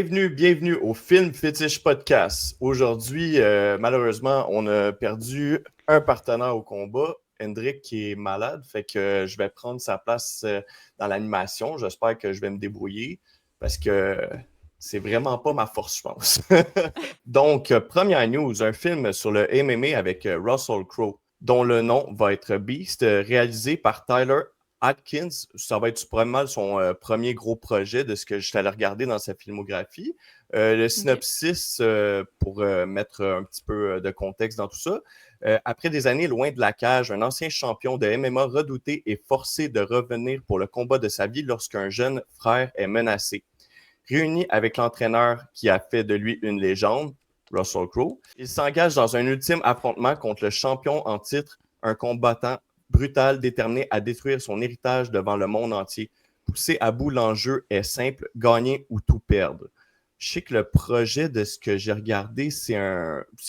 Bienvenue au Film Fétiche Podcast. Aujourd'hui, malheureusement, on a perdu un partenaire au combat, Hendrik, qui est malade, fait que je vais prendre sa place dans l'animation. J'espère que je vais me débrouiller parce que c'est vraiment pas ma force, je pense. Donc, première news, un film sur le MMA avec Russell Crowe, dont le nom va être Beast, réalisé par Tyler Atkins. Ça va être pas mal son premier gros projet de ce que je suis allé regarder dans sa filmographie. Le OK. synopsis, pour mettre un petit peu de contexte dans tout ça. Après des années loin de la cage, un ancien champion de MMA redouté est forcé de revenir pour le combat de sa vie lorsqu'un jeune frère est menacé. Réuni avec l'entraîneur qui a fait de lui une légende, Russell Crowe, il s'engage dans un ultime affrontement contre le champion en titre, un combattant brutal déterminé à détruire son héritage devant le monde entier. Poussé à bout, l'enjeu est simple, gagner ou tout perdre. Je sais que le projet de ce que j'ai regardé, c'est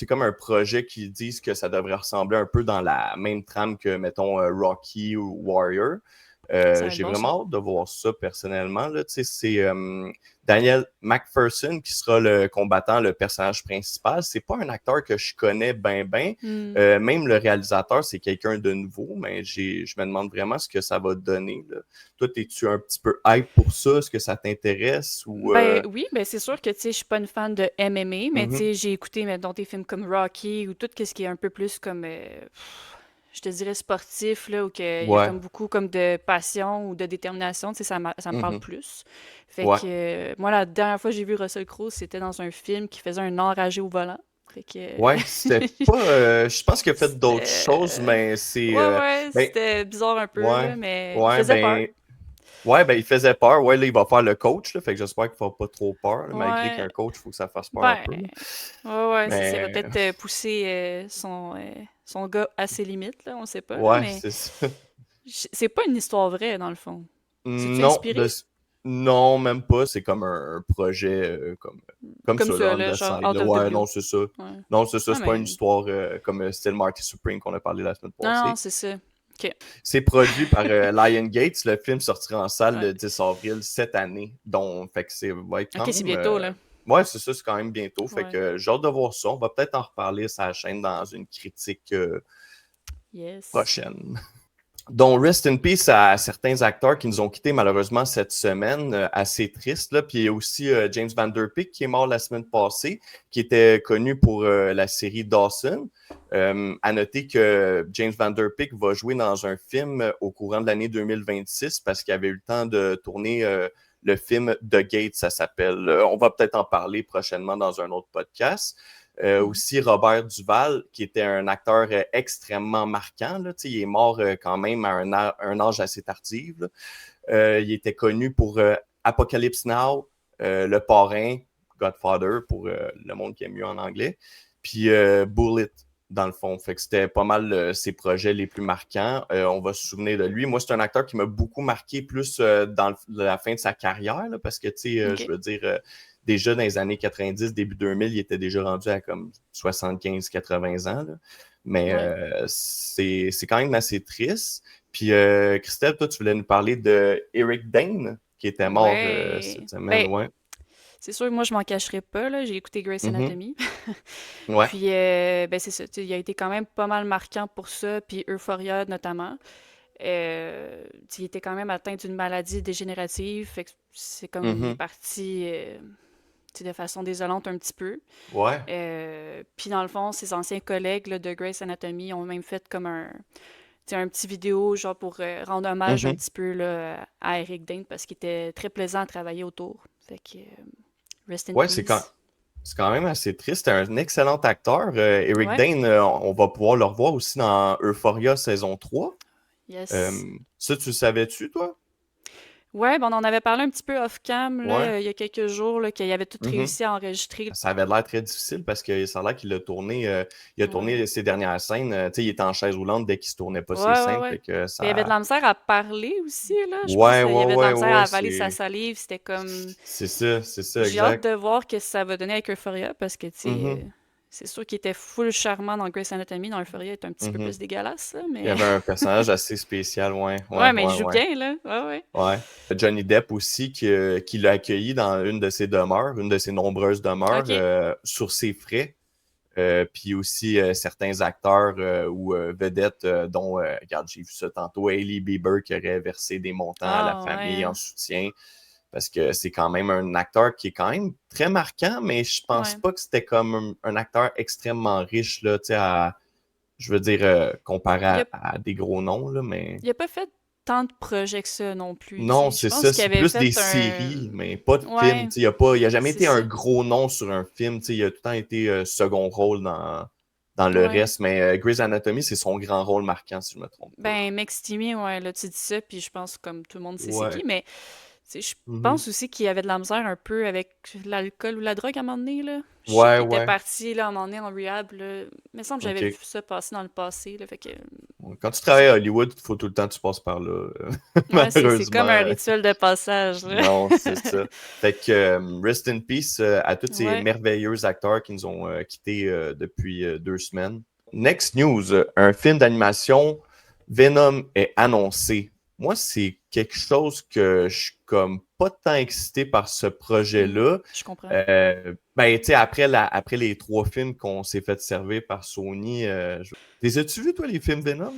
comme un projet qui disent que ça devrait ressembler un peu dans la même trame que, mettons, Rocky ou Warrior. Ça va être J'ai bon, ça. vraiment hâte de voir ça personnellement. Là. C'est Daniel McPherson qui sera le combattant, le personnage principal. C'est pas un acteur que je connais bien. Hmm. Même le réalisateur, c'est quelqu'un de nouveau, mais je me demande vraiment ce que ça va donner. Là. Toi, es-tu un petit peu hype pour ça? Est-ce que ça t'intéresse? Ou Ben oui, ben c'est sûr que tu sais, je suis pas une fan de MMA, mais tu Mhm, sais, j'ai écouté mettons, des films comme Rocky ou tout ce qui est un peu plus comme, je te dirais sportif, là, où il y a ouais. comme beaucoup comme de passion ou de détermination, tu sais, ça me parle Mhm, plus. Fait ouais. que moi, la dernière fois que j'ai vu Russell Crowe, c'était dans un film qui faisait un enragé au volant. Fait que Ouais, c'était pas. Je pense qu'il a fait d'autres choses, c'était... mais c'est. Ouais, Ben, c'était bizarre un peu, ouais. là, mais il Ouais, faisait peur. ben. Ouais, ben, il faisait peur. Ouais, là, il va faire le coach, là, fait que j'espère qu'il ne fera pas trop peur, là, malgré Ouais, qu'un coach, il faut que ça fasse peur un ben, peu. Là. ouais, c'est ça. Il va Mais, peut-être pousser son gars à ses limites, là, on sait pas, là, ouais, mais c'est ça. c'est pas une histoire vraie, dans le fond. C'est-tu Non, inspiré? non, même pas. C'est comme un projet comme Comme ça, là, ça, on là, the genre side. out Là. of the Ouais, blue. non, c'est ça. Ouais. Non, c'est ça. Ah, C'est pas une mais... histoire comme style Marty Supreme qu'on a parlé la semaine Non, passée. c'est ça. OK. C'est produit par Lion Gates. Le film sortira en salle Ouais. le 10 avril cette année. Donc, fait que va être OK, quand c'est même. bientôt, là. Ouais, c'est ça, c'est quand même bientôt. Fait Ouais. que j'ai hâte de voir ça. On va peut-être en reparler sur la chaîne dans une critique Yes. prochaine. Donc, rest in peace à certains acteurs qui nous ont quittés malheureusement cette semaine, assez triste. Là. Puis il y a aussi James Van Der Beek qui est mort la semaine passée, qui était connu pour la série Dawson. À noter que James Van Der Beek va jouer dans un film au courant de l'année 2026 parce qu'il avait eu le temps de tourner le film The Gate, ça s'appelle. On va peut-être en parler prochainement dans un autre podcast. Mhm. Aussi Robert Duval, qui était un acteur extrêmement marquant. Là. Il est mort quand même à un âge assez tardif. Il était connu pour Apocalypse Now, Le Parrain, Godfather, pour le monde qui aime mieux en anglais, puis Bullet, dans le fond. Fait que c'était pas mal ses projets les plus marquants. On va se souvenir de lui. Moi, c'est un acteur qui m'a beaucoup marqué plus dans la fin de sa carrière, là, parce que, tu sais, je OK. veux dire, déjà dans les années 90, début 2000, il était déjà rendu à comme 75-80 ans. Là. Mais Ouais. c'est quand même assez triste. Puis, Christelle, toi, tu voulais nous parler de Eric Dane, qui était mort Ouais. cette semaine, Ben, ouais. c'est sûr, moi, je m'en cacherai pas, là. J'ai écouté Grey's Mhm. Anatomy. Ouais. Puis, ben, c'est ça. Tu sais, il a été quand même pas mal marquant pour ça, puis Euphoria notamment. Il était quand même atteint d'une maladie dégénérative, fait que c'est comme il est Mhm. parti de façon désolante un petit peu. Ouais. Puis dans le fond, ses anciens collègues là, de Grey's Anatomy ont même fait comme un petit vidéo genre pour rendre hommage un Mhm. petit peu là, à Eric Dane parce qu'il était très plaisant à travailler autour. Fait que rest in Ouais, peace. c'est quand même assez triste. C'est un excellent acteur. Eric Ouais, Dane, on va pouvoir le revoir aussi dans Euphoria saison 3. yes. Euh, Ça, tu le savais-tu, toi? Ouais, ben on en avait parlé un petit peu off-cam là, Ouais. il y a quelques jours là, qu'il avait tout Mhm. réussi à enregistrer. Ça avait l'air très difficile parce que ça a l'air qu'il a Ouais. tourné ses dernières scènes. Tu sais, il était en chaise roulante dès qu'il se tournait pas Ouais, ses ouais, scènes. ouais. Fait que Puis il y avait de ça. la misère à parler aussi, là. Je pense Ouais, qu'il y avait de la misère à ouais, avaler sa salive. C'était comme... c'est ça, J'ai hâte exact. de voir ce que ça va donner avec Euphoria parce que, tu sais, Mhm. C'est sûr qu'il était full charmant dans Grey's Anatomy. Dans Euphoria, il est un petit peu Mhm. plus dégueulasse, là, Il y mais... avait un personnage assez spécial, ouais, ouais, Ouais, mais il ouais, joue ouais. bien, là. Ouais, ouais. Ouais. Johnny Depp aussi qui l'a accueilli dans une de ses demeures, une de ses nombreuses demeures, OK. sur ses frais. Puis aussi certains acteurs ou vedettes, dont, regarde, j'ai vu ça tantôt, Hailey Bieber qui aurait versé des montants à la Ah, ouais, famille en hein. soutien, parce que c'est quand même un acteur qui est quand même très marquant, mais je pense Ouais. pas que c'était comme un acteur extrêmement riche, là, tu sais, je veux dire, comparé Il a, à des gros noms, là, mais il a pas fait tant de projets que ça non plus, tu non, sais. Je c'est ça, pense qu'il c'est avait plus fait des un... séries, mais pas de films. Ouais, Tu sais, il a jamais c'est été un ça. gros nom sur un film. Tu sais, il a tout le temps été second rôle dans le Ouais. reste. Mais Grey's Anatomy, c'est son grand rôle marquant, si je me trompe pas. Ben, Timmy, ouais, là, tu dis ça, puis je pense comme tout le monde sait c'est qui, Ouais. mais je Mhm. pense aussi qu'il avait de la misère un peu avec l'alcool ou la drogue à un moment donné, là. Je sais Ouais, qu'il était ouais. parti, là, à un moment donné, en rehab, là. Il me semble que j'avais vu OK. ça passer dans le passé, là, fait que... Quand tu travailles c'est- à Hollywood, il faut tout le temps que tu passes par là. Ouais, c'est comme un Malheureusement. rituel de passage, là. Non, c'est ça. Fait que rest in peace à tous ces Ouais. merveilleux acteurs qui nous ont quittés depuis 2 semaines. Next news, un film d'animation, Venom est annoncé. Moi, c'est quelque chose que je suis comme pas tant excité par ce projet-là. Je comprends. Ben, tu sais, après les 3 films qu'on s'est fait servir par Sony, les as-tu vus, toi, les films Venom?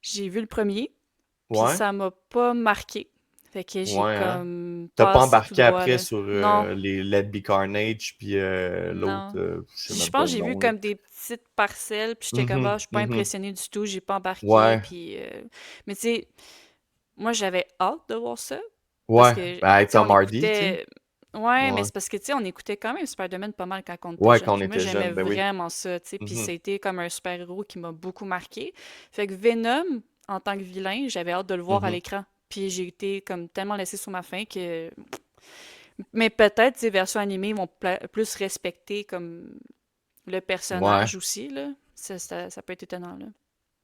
J'ai vu le premier, puis Ouais, ça m'a pas marqué. Fait que j'ai ouais, hein? comme T'as pas passé tout embarqué droit, après là. sur Non, les Let Be Carnage, puis l'autre, non. je sais Je même pense pas que le j'ai vu nom, là. comme des petites parcelles, puis j'étais comme, ah, Mhm, je suis pas mhm. impressionnée du tout, j'ai pas embarqué, Ouais, puis... Mais tu sais, moi, j'avais hâte de voir ça, parce ouais. que, tu Ben, avec sais, on Tom Hardy, tu sais. écoutait... Ouais, mais Ouais. c'est parce que, tu sais, on écoutait quand même Spider-Man pas mal quand on était Ouais, jeune, quand on puis moi, était j'aimais jeune, ben oui. vraiment ça, tu sais, puis Mhm. c'était comme un super-héros qui m'a beaucoup marqué. Fait que Venom, en tant que vilain, j'avais hâte de le voir à Mhm. l'écran. Puis j'ai été comme tellement laissée sur ma faim que mais peut-être, ces versions animées vont plus respecter comme le Ouais. personnage aussi, là. Ça peut être étonnant, là.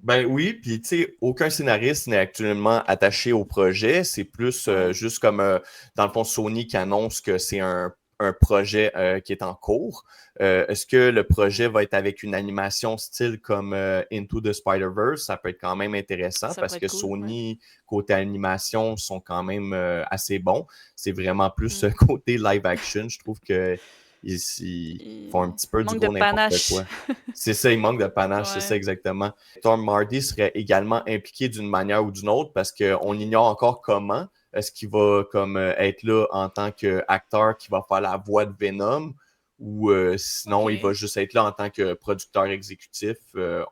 Ben oui, puis tu sais, aucun scénariste n'est actuellement attaché au projet. C'est plus Ouais. juste comme, dans le fond, Sony qui annonce que c'est un projet qui est en cours. Est-ce que le Mm. projet va être avec une animation style comme Into the Spider-Verse? Ça peut être quand même intéressant Ça parce pourrait être que cool, ouais. Sony, côté animation, sont quand même assez bons. C'est vraiment plus Mm. côté live action. Je trouve que ils font un Il petit peu du manque de gros n'importe panache. quoi. C'est ça, il manque de panache, c'est ça Ouais. exactement. Tom Hardy serait également impliqué d'une manière ou d'une autre parce qu'on OK. ignore encore comment. Est-ce qu'il va comme être là en tant qu'acteur qui va faire la voix de Venom ou sinon il va OK. juste être là en tant que producteur exécutif?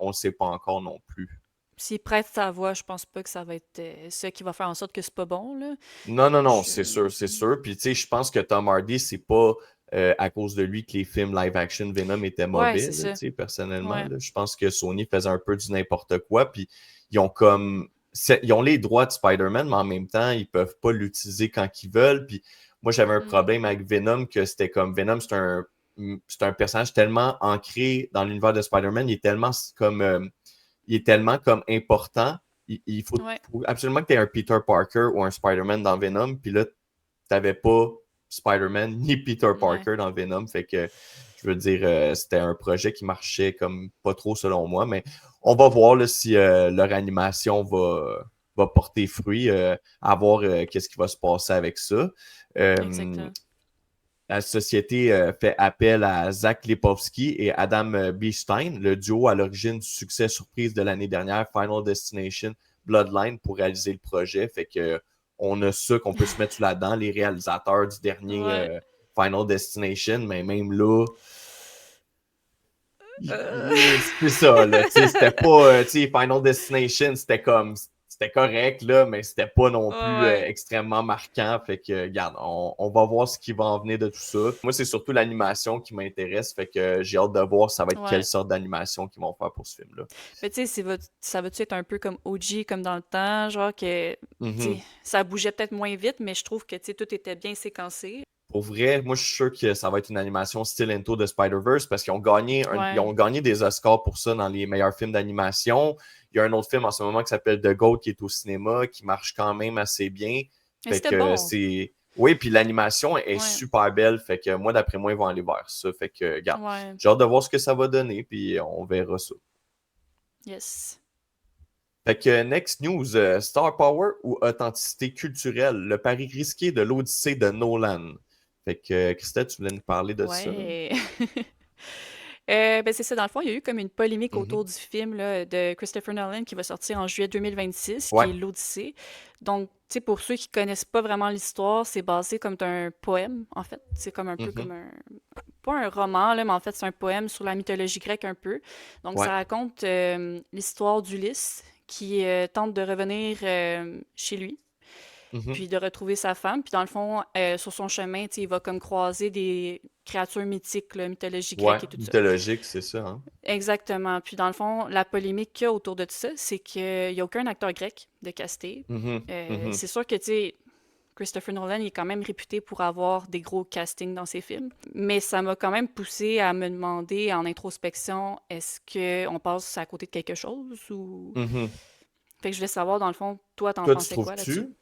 On ne sait pas encore non plus. S'il prête sa voix, je pense pas que ça va être ça qui va faire en sorte que c'est pas bon, là. Non, non, non, Je... c'est sûr, c'est sûr. Puis tu sais, je pense que Tom Hardy, c'est pas à cause de lui que les films live action Venom étaient Ouais, mauvais, c'est là, tu ça. sais, personnellement. Ouais. Là. Je pense que Sony faisait un peu du n'importe quoi. Puis ils ont comme. Ils ont les droits de Spider-Man, mais en même temps, ils peuvent pas l'utiliser quand ils veulent. Puis moi, j'avais un Mm. problème avec Venom, que c'était comme Venom, c'est un personnage tellement ancré dans l'univers de Spider-Man, il est tellement comme important. Il Ouais. faut absolument que tu aies un Peter Parker ou un Spider-Man dans Venom. Puis là, tu n'avais pas Spider-Man ni Peter Ouais. Parker dans Venom. Fait que, je veux dire, c'était un projet qui marchait comme pas trop selon moi. Mais on va voir là, si leur animation va porter fruit, à voir qu'est-ce qui va se passer avec ça. Euh, Exactement. la société fait appel à Zach Lepowski et Adam Beestein, le duo à l'origine du succès surprise de l'année dernière, Final Destination Bloodline, pour réaliser le projet. Fait que on a ça qu'on peut se mettre là-dedans, les réalisateurs du dernier Ouais. Final Destination, mais même là, Euh, c'est ça, là. Tu sais, c'était pas, tu sais, Final Destination, c'était correct, là, mais c'était pas non plus Ouais. extrêmement marquant. Fait que, regarde, on va voir ce qui va en venir de tout ça. Moi, c'est surtout l'animation qui m'intéresse. Fait que j'ai hâte de voir ça va être quelle Ouais. sorte d'animation qu'ils vont faire pour ce film-là. Mais tu sais, ça va-tu être un peu comme OG, comme dans le temps, genre que, tu sais, Mhm. ça bougeait peut-être moins vite, mais je trouve que, tu sais, tout était bien séquencé. Pour vrai, moi, je suis sûr que ça va être une animation style Into the Spider-Verse parce ils Ouais. ont gagné des Oscars pour ça dans les meilleurs films d'animation. Il y a un autre film en ce moment qui s'appelle The Goat qui est au cinéma, qui marche quand même assez bien. Mais Fait c'était que bon. c'est. Oui, puis l'animation est Ouais, super belle. Fait que moi, d'après moi, ils vont aller vers ça. Fait que, regarde, ouais, j'ai hâte de voir ce que ça va donner, puis on verra ça. yes. Fait que next news, Star Power ou authenticité culturelle, le pari risqué de l'Odyssée de Nolan. Fait que Christelle, tu voulais nous parler de ça? Ouais. Ben c'est ça, dans le fond, il y a eu comme une polémique Mhm. autour du film là, de Christopher Nolan qui va sortir en juillet 2026, Ouais. qui est l'Odyssée. Donc, tu sais, pour ceux qui connaissent pas vraiment l'histoire, c'est basé comme d'un poème, en fait. C'est comme un peu Mhm. comme un... Pas un roman, là, mais en fait, c'est un poème sur la mythologie grecque un peu. Donc, Ouais. ça raconte l'histoire d'Ulysse qui tente de revenir chez lui Mhm. puis de retrouver sa femme. Puis dans le fond, sur son chemin, tu sais, il va comme croiser des créatures mythiques, là, mythologie Ouais. grecque et tout ça. Mythologique, c'est ça, hein? Exactement. Puis dans le fond, la polémique qu'il y a autour de tout ça, c'est qu'il n'y a aucun acteur grec de casté. Mhm. Mhm. C'est sûr que, tu sais, Christopher Nolan il est quand même réputé pour avoir des gros castings dans ses films. Mais ça m'a quand même poussé à me demander en introspection, est-ce qu'on passe à côté de quelque chose ou... Mhm. Fait que je voulais savoir, dans le fond, toi, t'en Toi, tu pensais quoi là-dessus? trouves-tu?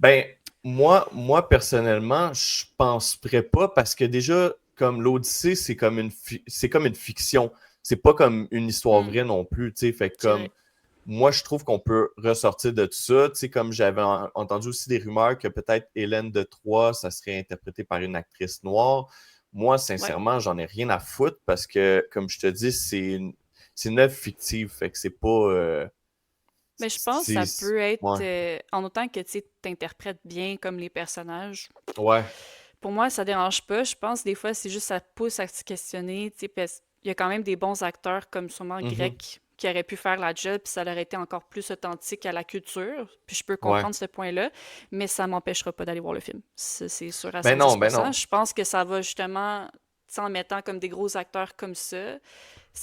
Ben, moi, personnellement, je penserais pas parce que déjà, comme l'Odyssée, c'est comme une fiction. C'est pas comme une histoire Hmm, vraie non plus, tu sais. Fait que c'est comme vrai. moi, je trouve qu'on peut ressortir de tout ça. Tu sais, comme j'avais entendu aussi des rumeurs que peut-être Hélène de Troie, ça serait interprété par une actrice noire. Moi, Ouais. sincèrement, j'en ai rien à foutre parce que, comme je te dis, c'est une œuvre fictive. Fait que c'est pas. Mais je pense que ça peut être, Ouais. en autant que tu t'interprètes bien comme les personnages. Ouais. Pour moi, ça dérange pas. Je pense des fois, c'est juste ça pousse à se questionner, tu sais, parce qu'il y a quand même des bons acteurs comme sûrement Mhm. Grec qui auraient pu faire la job, puis ça aurait été encore plus authentique à la culture. Puis je peux Ouais. comprendre ce point-là, mais ça m'empêchera pas d'aller voir le film. Ça, c'est sûr à Ben non, ben 110%. non. Je pense que ça va justement, tu sais, en mettant comme des gros acteurs comme ça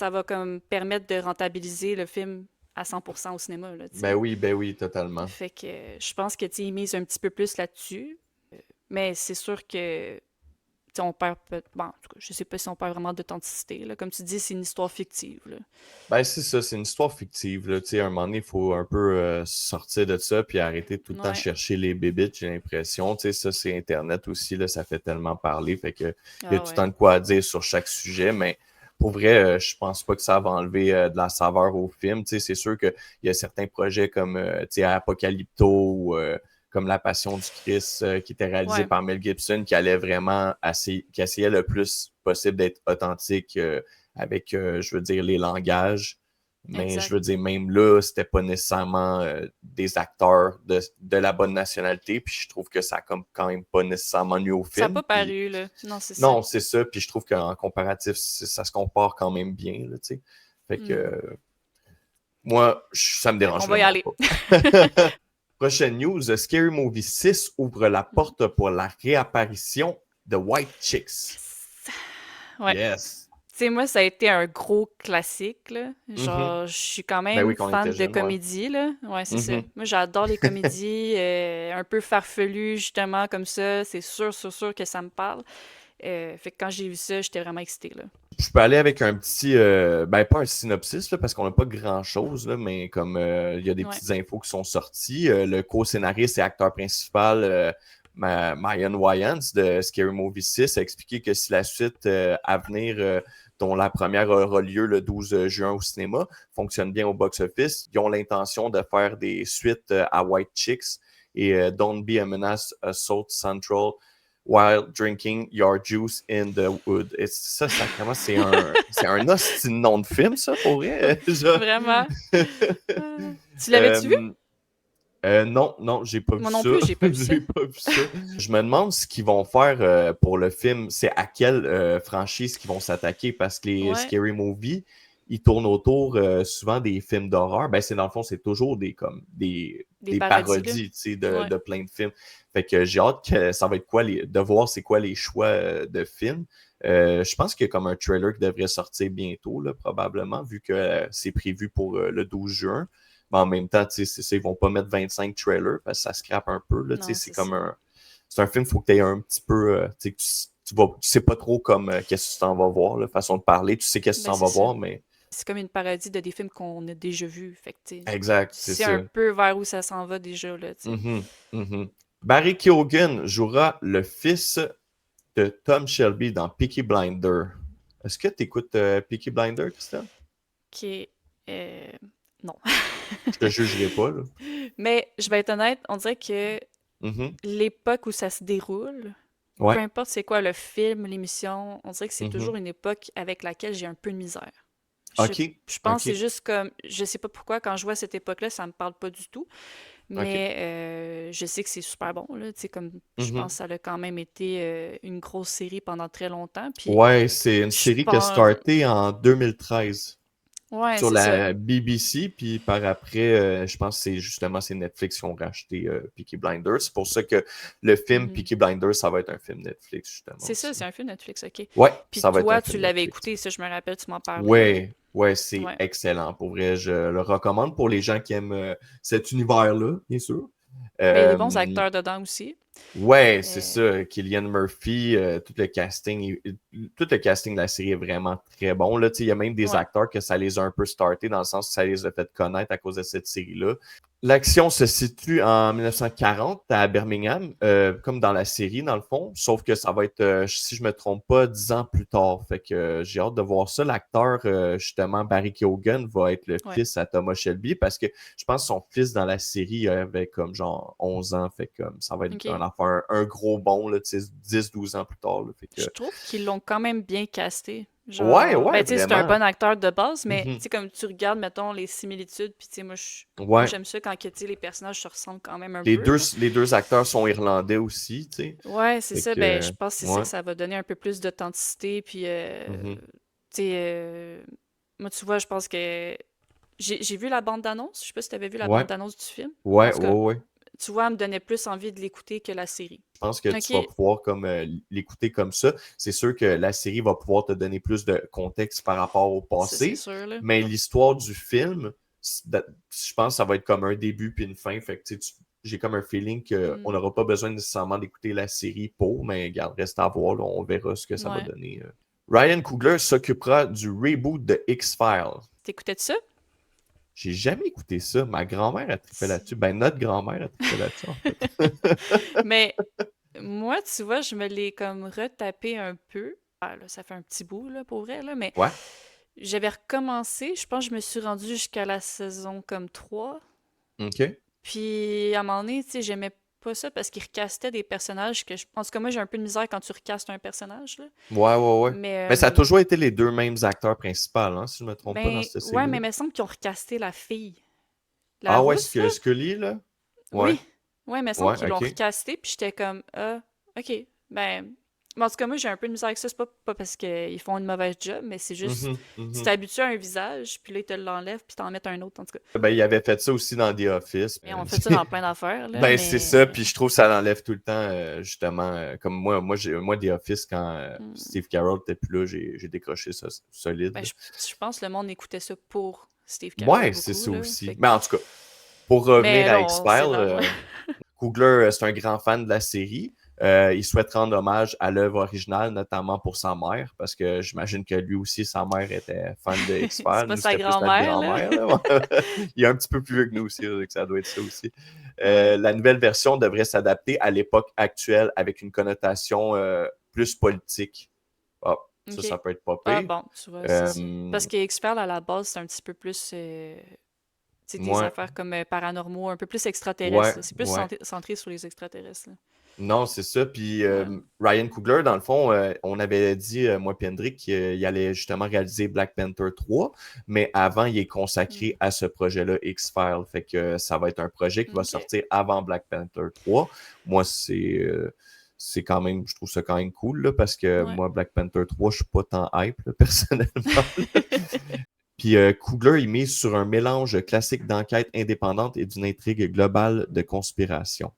va comme permettre de rentabiliser le film à 100% au cinéma, là, tu sais. Ben oui, totalement. Fait que je pense que, tu sais, ils misent un petit peu plus là-dessus. Mais c'est sûr que, tu sais, on perd bon, en tout cas, je sais pas si on perd vraiment d'authenticité, là. Comme tu dis, c'est une histoire fictive, là. Ben c'est ça, c'est une histoire fictive, là. Tu sais, à un moment donné, il faut un peu sortir de ça puis arrêter de tout le temps Ouais. chercher les bébites, j'ai l'impression. Tu sais, ça, c'est Internet aussi, là, ça fait tellement parler. Fait que il y a Ah tout le ouais. temps de quoi à dire sur chaque sujet, mais pour vrai, je pense pas que ça va enlever de la saveur au film. Tu sais, c'est sûr qu'il y a certains projets comme tu sais, Apocalypto ou comme La Passion du Christ qui était réalisé Ouais, par Mel Gibson, qui allait vraiment qui essayait le plus possible d'être authentique avec, je veux dire, les langages. Mais je exact. veux dire, même là, c'était pas nécessairement des acteurs de la bonne nationalité. Puis je trouve que ça a comme quand même pas nécessairement nu au Ça a film. pas Puis paru, là. Non, c'est ça. non, c'est ça. Puis je trouve qu'en comparatif, ça se compare quand même bien, là, tu sais. Fait que Mhm. moi, ça me Fait qu'on dérange va y vraiment aller. pas. Prochaine news, Scary Movie 6 ouvre la Mhm. porte pour la réapparition de White Chicks. Yes. Ouais. Yes. Tu sais, moi, ça a été un gros classique, là. Mhm. Genre, je suis quand Ben oui, même quand on était fan de jeune, ouais. comédie, là. Ouais, c'est ça. Mhm. Moi, j'adore les comédies un peu farfelues, justement, comme ça. C'est sûr que ça me parle. Fait que quand j'ai vu ça, j'étais vraiment excitée, là. Je peux aller avec un petit, ben pas un synopsis là, parce qu'on n'a pas grand-chose, là, mais comme il y a des Ouais. petites infos qui sont sorties. Le co-scénariste et acteur principal, Mayan Wayans de Scary Movie 6, a expliqué que si la suite à venir, dont la première aura lieu le 12 juin au cinéma, fonctionne bien au box-office, ils ont l'intention de faire des suites à White Chicks et Don't Be a Menace, Assault Central, while drinking your juice in the wood. Et ça, sacrément, c'est un hostie de nom de film, ça, pour vrai. Vraiment. Tu l'avais-tu vu? Euh, non, non, j'ai pas vu Moi non ça. plus, j'ai pas vu ça. J'ai pas vu ça. Je me demande ce qu'ils vont faire pour le film. C'est à quelle franchise qu'ils vont s'attaquer parce que les Ouais, Scary Movies, ils tournent autour souvent des films d'horreur. Ben, c'est dans le fond, c'est toujours des des parodies, là. parodies, tu sais, Ouais. de plein de films. Fait que j'ai hâte que ça va être quoi de voir c'est quoi les choix de films. Je pense qu'il y a comme un trailer qui devrait sortir bientôt, là, probablement, vu que c'est prévu pour le 12 juin. Mais en même temps, tu sais, ils vont pas mettre 25 trailers parce que ça scrape un peu. Là, tu sais, Non, c'est c'est comme ça. un. C'est un film, il faut que tu aies un petit peu. Tu sais, tu sais pas trop comme qu'est-ce que tu t'en vas voir, la façon de parler. Tu sais qu'est-ce que tu Ben, t'en c'est vas ça. voir, mais. C'est comme une parodie de des films qu'on a déjà vus. Fait que, tu sais, Exact, tu c'est sais un ça. peu vers où ça s'en va déjà, là, tu sais. Mhm, mhm. Barry Keoghan jouera le fils de Tom Shelby dans Peaky Blinder. Est-ce que tu écoutes Peaky Blinder, Christelle? Ok. euh, Non. Je te jugerai pas, là. Mais je vais être honnête, on dirait que Mhm. l'époque où ça se déroule, peu Ouais. importe c'est quoi le film, l'émission, on dirait que c'est Mhm. toujours une époque avec laquelle j'ai un peu de misère. Je, OK. je pense que c'est OK. juste comme, je sais pas pourquoi, quand je vois cette époque-là, ça me parle pas du tout. OK. Mais je sais que c'est super bon, là. Tu sais, comme je pense Mhm. que ça a quand même été une grosse série pendant très longtemps. Puis Ouais, c'est une je série qui a pense. starté en 2013 Ouais, sur c'est ça. la BBC, puis par après, je pense que c'est Netflix qui ont racheté Peaky Blinders. C'est pour ça que le film Mhm. Peaky Blinders, ça va être un film Netflix, justement C'est ça, aussi. c'est un film Netflix, ok. Ouais, Puis ça va être un toi, film tu l'avais Netflix. écouté, ça, je me rappelle, tu m'en parlais, là. Ouais, ouais, c'est Ouais. excellent. Pour vrai, je le recommande pour les gens qui aiment cet univers-là, bien sûr. Ben, il y a des bons Euh, acteurs dedans aussi. Ouais, c'est Euh, ça. Cillian Murphy, tout le casting de la série est vraiment très bon. Là, tu sais, il y a même des ouais, acteurs que ça les a un peu startés dans le sens que ça les a fait connaître à cause de cette série-là. L'action se situe en 1940 à Birmingham, comme dans la série, dans le fond, sauf que ça va être, si je me trompe pas, 10 ans plus tard. Fait que j'ai hâte de voir ça. L'acteur, justement, Barry Keoghan, va être le ouais, fils à Thomas Shelby parce que je pense que son fils dans la série avait comme genre 11 ans. Fait que ça va être ok. un enfant, un gros bon, là, 10-12 ans plus tard. Là. Fait Je que, trouve qu'ils l'ont quand même bien casté. ouais, Genre, ouais, ben, tu sais, c'est un vraiment. bon acteur de base, mais tu Mhm. sais, comme tu regardes, mettons, les similitudes, puis tu sais, moi Ouais. j'aime ça quand que, tu sais, les personnages se ressemblent quand même un Les peu, deux, là. les deux acteurs sont irlandais aussi, tu sais. Ouais, c'est Fait ça. que, Ben, je pense que c'est ça ouais. que ça va donner un peu plus d'authenticité. Puis, Mhm. tu sais, moi, tu vois, je pense que j'ai vu la bande-annonce. Je sais pas si tu avais vu la Ouais. bande-annonce du film. En Ouais, tout cas, ouais, ouais. tu vois, elle me donnait plus envie de l'écouter que la série. Je pense que tu Ok, vas pouvoir comme l'écouter comme ça. C'est sûr que la série va pouvoir te donner plus de contexte par rapport au ça c'est passé, sûr, là. mais l'histoire du film, je pense que ça va être comme un début puis une fin. Fait que j'ai comme un feeling qu'on Hmm, n'aura pas besoin nécessairement d'écouter la série pour, mais regarde, reste à voir, là, on verra ce que ça va ouais. donner. Ryan Coogler s'occupera du reboot de X-Files. T'écoutais de ça? J'ai jamais écouté ça. Ma grand-mère a trippé là-dessus. Ben, notre grand-mère a trippé là-dessus, en fait. Mais moi, tu vois, je me l'ai comme retapé un peu. Ah, là, ça fait un petit bout, là, pour vrai, là, mais Ouais. j'avais recommencé. Je pense que je me suis rendue jusqu'à la saison comme 3. OK. Puis, à un moment donné, tu sais, j'aimais pas ça parce qu'ils recastaient des personnages que je pense que moi, j'ai un peu de misère quand tu recastes un personnage, là. Ouais, ouais, ouais. Mais, Mais ça a toujours été les deux mêmes acteurs principaux, hein, si je me trompe pas, dans ben, cette ouais, mais série-là. il me semble qu'ils ont recasté la fille. La Ah ouais, rousse, là? Scully, là? Ouais. Oui. Ouais, il me semble Ouais, qu'ils l'ont OK. recasté, puis j'étais comme, ah, ok. Ben, mais en tout cas, moi, j'ai un peu de misère avec ça. C'est pas parce qu'ils font une mauvaise job, mais c'est juste, Mhm, tu mhm. t'habitues à un visage, puis là, ils te l'enlèvent, puis t'en mets un autre, en tout cas. Ben, il avait fait ça aussi dans The Office. Mais on fait ça dans plein d'affaires, là, Ben, c'est ça, mais... puis je trouve que ça l'enlève tout le temps, justement. Comme moi, The Office, quand hmm. Steve Carell était plus là, j'ai décroché ça Ben, solide. je pense que le monde écoutait ça pour Steve Carell Ouais, c'est beaucoup, ça là. aussi. Mais en tout cas, pour Mais revenir à là, on X-Files, s'élarge. Coogler, c'est un grand fan de la série. Il souhaite rendre hommage à l'œuvre originale, notamment pour sa mère, parce que j'imagine que lui aussi, sa mère était fan de C'est X-Files. pas Nous, sa c'était plus notre grand-mère, là. grand-mère. Là. Il est un petit peu plus vieux que nous aussi, donc ça doit être ça aussi. Ouais, La nouvelle version devrait s'adapter à l'époque actuelle avec une connotation plus politique. Ah, ok. ça peut être pas Ah, pire. bon, tu vois, c'est ça. Euh, Parce que X-Files, à la base, c'est un petit peu plus... tu sais, des ouais, affaires comme paranormaux, un peu plus extraterrestres, ouais, là. C'est plus ouais. centré sur les extraterrestres, là. Non, c'est ça. Puis Ouais. Ryan Coogler, dans le fond, on avait dit, moi et Hendrik, qu'il allait justement réaliser Black Panther 3, mais avant, il est Hmm. consacré à ce projet-là, X-Files. Fait que ça va être un projet qui va Ok. sortir avant Black Panther 3. Moi, c'est quand même, je trouve ça quand même cool, là, parce que Ouais. moi, Black Panther 3, je suis pas tant hype, là, personnellement. Puis Coogler, il mise sur un mélange classique d'enquête indépendante et d'une intrigue globale de conspiration.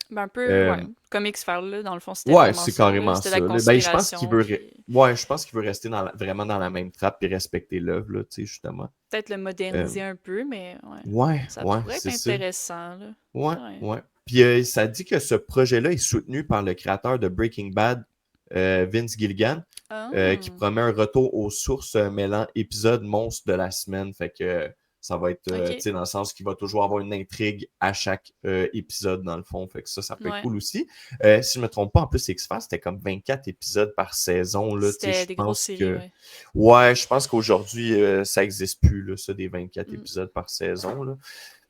Ben, un peu, ouais. Euh, Comme X-Files, là, dans le fond, c'était Ouais, vraiment c'est ça, là. carrément C'était de la ça. Là. Ben, je pense qu'il conspiration, veut, puis ouais, je pense qu'il veut rester vraiment dans la même trappe et respecter l'œuvre, là, tu sais, justement. peut-être le Euh, moderniser un peu, mais ouais. ouais, Ça ouais, pourrait être c'est ça. intéressant, là. Ouais, Ouais. ouais. Puis ça dit que ce projet-là est soutenu par le créateur de Breaking Bad, Vince Gilligan, qui Ah. promet un retour aux sources mêlant épisode monstre de la semaine. Fait que Ça va être, tu OK. sais, dans le sens qu'il va toujours avoir une intrigue à chaque épisode, dans le fond. Fait que ça peut être Ouais. cool aussi. Si je me trompe pas, en plus, X-Files, c'était comme 24 épisodes par saison, là. Tu sais, C'était je des grosses pense séries, que... ouais. Ouais, je pense qu'aujourd'hui, ça existe plus, là, ça, des 24 Mm. épisodes par saison, là.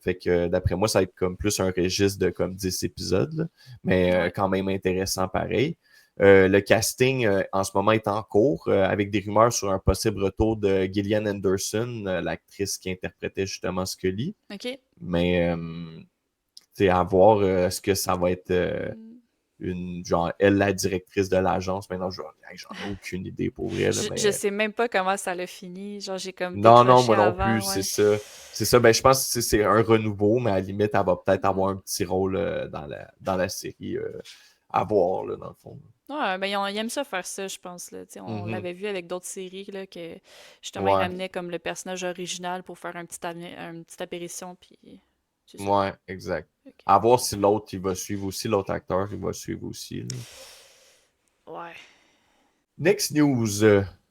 Fait que d'après moi, ça va être comme plus un registre de comme 10 épisodes, là. Mais Ouais. quand même intéressant pareil. Le casting en ce moment est en cours avec des rumeurs sur un possible retour de Gillian Anderson, l'actrice qui interprétait justement Scully. OK. Mais c'est à voir ce que ça va être Mm. genre elle la directrice de l'agence. Maintenant, j'en ai aucune idée pour vrai, là, Je mais sais même pas comment ça l'a fini. Genre, j'ai comme non, décroché moi non plus, avant, c'est ouais. ça. C'est ça. Ben, je pense que c'est un renouveau, mais à la limite, elle va peut-être Mm. avoir un petit rôle dans la série à voir, là, dans le fond. Ouais, ben ils aiment ça faire ça, je pense, là. Tu sais, on Mhm. l'avait vu avec d'autres séries, là, que justement, ils Ouais, ramenaient comme le personnage original pour faire une petite apparition, puis c'est ça. ouais, exact. Fait que, À voir si l'autre, il va suivre aussi, l'autre acteur, il va suivre aussi, là. ouais. Next news,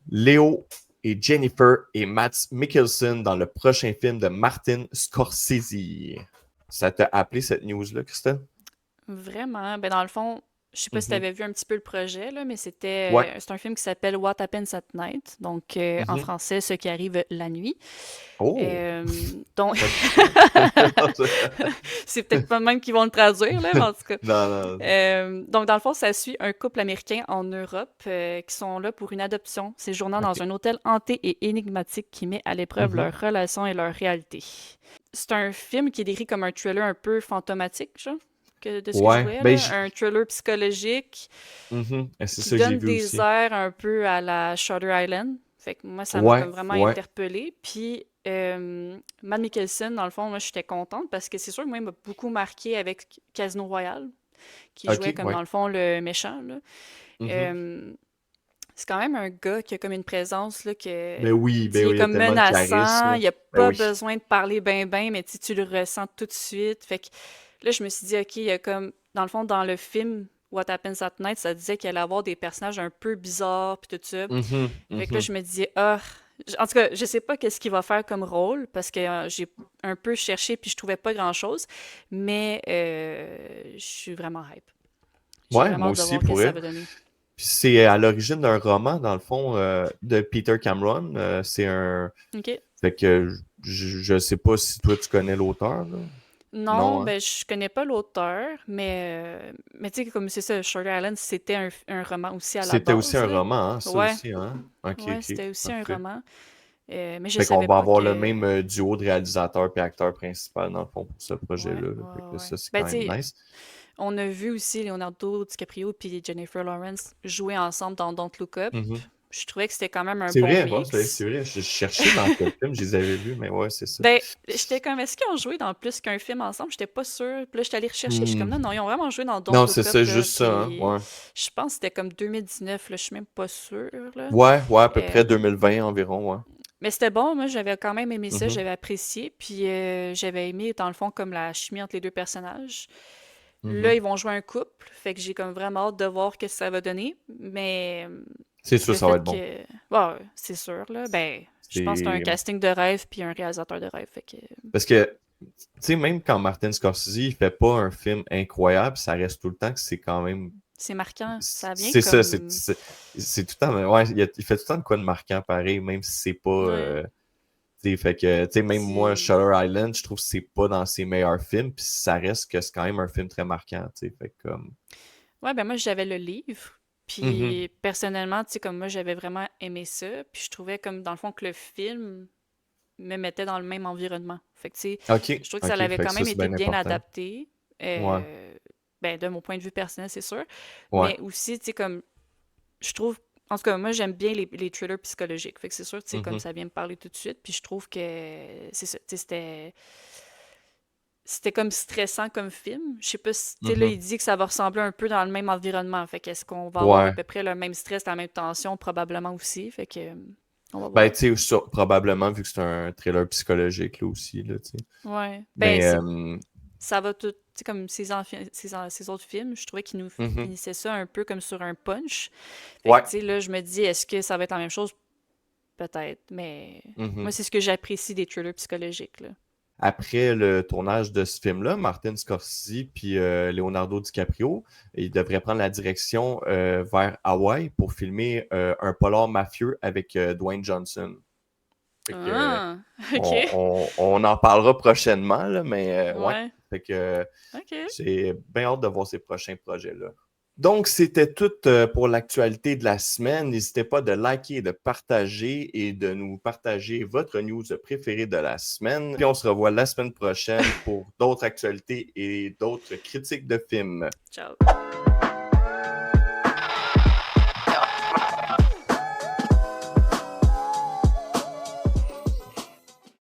Léo et Jennifer et Matt Mikkelsen dans le prochain film de Martin Scorsese. Ça t'a appelé cette news-là, Christelle? Vraiment. Ben dans le fond, je sais pas si tu Mhm. avais vu un petit peu le projet, là, mais Ouais. c'est un film qui s'appelle What Happens at Night. Donc, en Mhm. français, Ce qui arrive la nuit. Oh! Donc, Pas de- c'est peut-être pas le même qui vont le traduire, là, mais en tout cas. Non, non. Donc, dans le fond, ça suit un couple américain en Europe qui sont là pour une adoption, séjournant dans OK. un hôtel hanté et énigmatique qui met à l'épreuve Mhm. leur relation et leur réalité. C'est un film qui est décrit comme un thriller un peu fantomatique, genre, de ce que je Ouais. voyais, Ben, là. Un thriller psychologique c'est qui ça que j'ai donne vu des aussi. airs un peu à la Shutter Island. Fait que moi, ça m'a Ouais, comme vraiment ouais. interpellée. Puis, Matt Mikkelsen, dans le fond, moi, j'étais contente parce que c'est sûr que moi, il m'a beaucoup marqué avec Casino Royale, qui jouait OK, comme dans ouais. le fond le méchant, là. Mhm. Euh, c'est quand même un gars qui a comme une présence, là, que, tu sais, Ben il est oui, il y a comme tellement de menaçant, charisme. il a Ben pas oui. besoin de parler ben ben, mais tu le ressens tout de suite. Fait que là, je me suis dit, OK, il y a comme, dans le fond, dans le film What Happens at Night, ça disait qu'il allait avoir des personnages un peu bizarres, puis tout ça. Mhm, Fait que là, mhm. je me disais, ah, en tout cas, je sais pas qu'est-ce qu'il va faire comme rôle, parce que j'ai un peu cherché, puis je trouvais pas grand-chose, mais je suis vraiment hype. J'ai Ouais, vraiment moi hâte de aussi, voir qu'est-ce pour que ça elle. va donner. Puis c'est à l'origine d'un roman, dans le fond, de Peter Cameron. C'est un... OK. Fait que je sais pas si toi, tu connais l'auteur, là. Non, Non, hein? ben je connais pas l'auteur, mais tu sais, comme c'est ça, Shutter Island, c'était un roman aussi à la C'était aussi base, un là. roman, hein, ça Ouais, aussi, hein? OK, ouais, OK, c'était aussi un parfait. roman. Mais je Fait qu'on savais va pas avoir le que. même duo de réalisateur et acteur principal, dans le fond, pour ce Ouais, projet-là, là. Fait ouais, que ouais. ça, c'est Ben, quand tu même sais, nice. on a vu aussi Leonardo DiCaprio puis Jennifer Lawrence jouer ensemble dans Don't Look Up. Mhm. Je trouvais que c'était quand même un C'est bon vrai, ouais, c'est mix. vrai. Je cherchais dans quel film je les avais vus, mais ouais, c'est ça. Ben, j'étais comme, est-ce qu'ils ont joué dans plus qu'un film ensemble? J'étais pas sûre. Puis là, j'étais allée rechercher. Je suis comme, Hmm. non, non, ils ont vraiment joué dans Don't Non, c'est Look Up, ça, là. juste ça, hein, Puis ouais. je pense que c'était comme 2019, là. Je suis même pas sûre, là. Ouais, ouais, à peu Euh, près 2020 environ, ouais. mais c'était bon. Moi, j'avais quand même aimé ça. Mhm, J'avais apprécié. Puis j'avais aimé, dans le fond, comme la chimie entre les deux personnages. Là, mhm. ils vont jouer un couple. Fait que j'ai comme vraiment hâte de voir ce que ça va donner. Mais C'est sûr, le ça va fait être bon. que. Bon, c'est sûr, là. Ben, je pense que c'est un C'est... casting de rêve puis un réalisateur de rêve. Fait que Parce que, tu sais, même quand Martin Scorsese, il fait pas un film incroyable, ça reste tout le temps que c'est quand même... c'est marquant. Ça vient C'est ça, comme. c'est tout le temps... Ouais, il fait tout le temps de quoi de marquant, pareil, même si c'est pas... Ouais. tu sais, fait que, tu sais, même moi, Puis. Shutter Island, je trouve que c'est pas dans ses meilleurs films, puis ça reste que c'est quand même un film très marquant, tu sais, fait que comme... Ouais, ben moi, j'avais le livre. Mhm. Puis personnellement, tu sais, comme moi, j'avais vraiment aimé ça. Puis je trouvais comme, dans le fond, que le film me mettait dans le même environnement. Fait que, tu sais, OK, je trouve que ça OK, avait fait que quand ça, même c'est été bien bien important. adapté. Ouais, Ben, de mon point de vue personnel, c'est sûr. ouais. Mais aussi, tu sais, comme, je trouve, en tout cas, moi, j'aime bien les thrillers psychologiques. Fait que c'est sûr, tu sais, comme Mhm, ça vient me parler tout de suite. Puis je trouve que c'est ça, tu sais, c'était comme stressant comme film. Je sais pas si, tu sais, là, mhm. il dit que ça va ressembler un peu dans le même environnement. Fait qu'est-ce qu'on va avoir à Ouais. peu près le même stress, la même tension, probablement aussi. Fait que, on va Ben, voir. tu sais, probablement, vu que c'est un thriller psychologique, là, aussi, là, tu sais. Ouais. Ben, Mais, ça va tout, tu sais, comme ces autres films, je trouvais qu'ils nous mhm. finissaient ça un peu comme sur un punch. Fait que, Ouais. tu sais, là, je me dis, est-ce que ça va être la même chose peut-être, mais moi, Mhm. c'est ce que j'apprécie des thrillers psychologiques, là. Après le tournage de ce film-là, Martin Scorsese puis Leonardo DiCaprio, ils devraient prendre la direction vers Hawaï pour filmer un polar mafieux avec Dwayne Johnson. Fait que, Ah, on, ok. on en parlera prochainement, là, mais ouais. Ouais, Fait que ok. j'ai bien hâte de voir ces prochains projets-là. Donc, c'était tout pour l'actualité de la semaine. N'hésitez pas de liker, de partager et de nous partager votre news préférée de la semaine. Puis on se revoit la semaine prochaine pour d'autres actualités et d'autres critiques de films. Ciao.